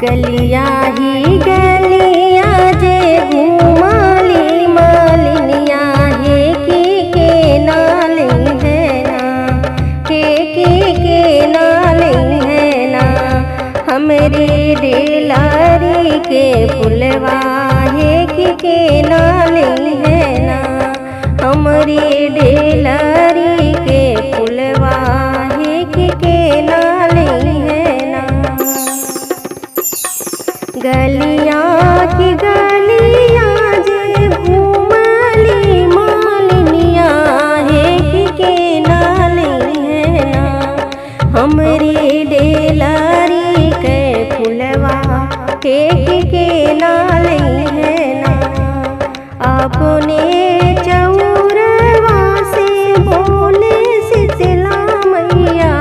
गलिया ही गलिया जे घूमाली मालिनिया हे के नाली है ना, के नाली है ना। हमरे डेलारी के फुलवा हे के नाली है ना। हमरे डेलारी के फुलवा हे के नाली है ना। गलिया की गलिया जे घूमली मालिनिया हे के नाली है ना। हमरी डेलारी के फुलवा के नाली है ना। अपने चौरवा से बोले शीतला मैया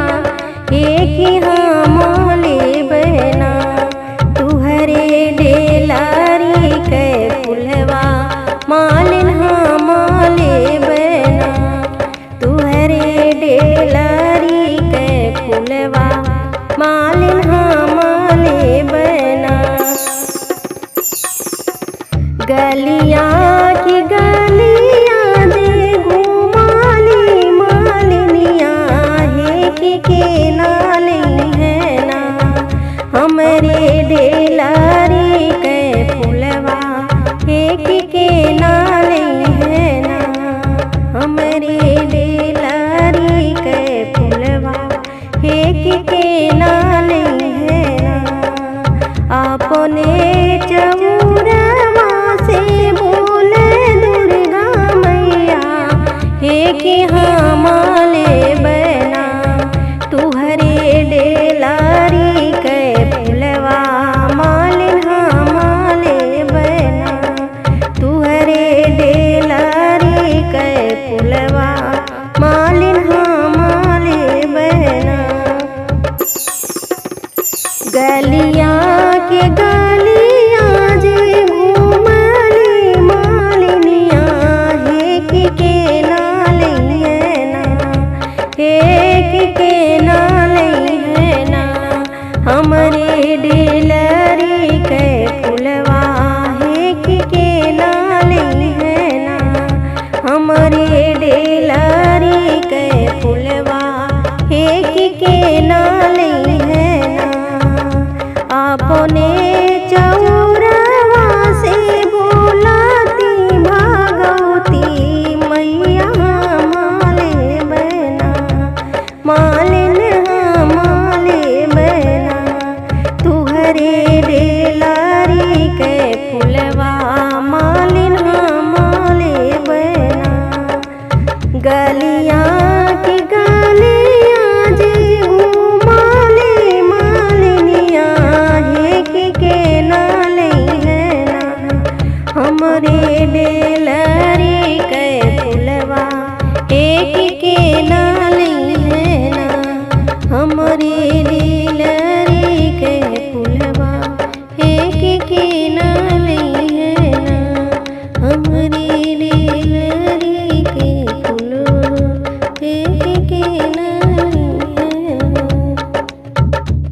हे कि हमारे बहना। तुहरे डेलारी के फुलवा मालिन हमारे बहना। तुहरे डेलारी के फुलवा मालिन हमारे बहना। गलिया की गलिया दे घूमाली मालिनिया हे के नाली है ना। हमरे डेलारी के फुलवा हे के नाली है ना। हमरे डेलारी के फुलवा हे के नाली है ना। अपने चौरवा से बोले दुर्गा मैया हे कि हमारे बहना। तुहरे डेलारी के फुलवा मालिन हमारे बहना। तुहरे डेलारी के फुलवा मालिन हमारे बहना। गलिया के गलिया जे घूमली मालिनिया हे के नाली है ना। हे के नाली है ना। हमरे डेलारी के फुलवा हे के नाली है ना। हमरे डेलारी के फुलवा हे के नाली है ना। अपने चौरवा से बोलाती भागवती मैया हमारे बहना। मालिन हमारे बहना। तुहरे डेलारी के फुलवा मालिन हमारे बहना। गलिया की गलिया जे घूमाली मालिनिया हे के नाली है ना। हमरे डेलारी के फुलवा हे के नाली है ना। हमरे डेलारी के फुलवा हे के नाली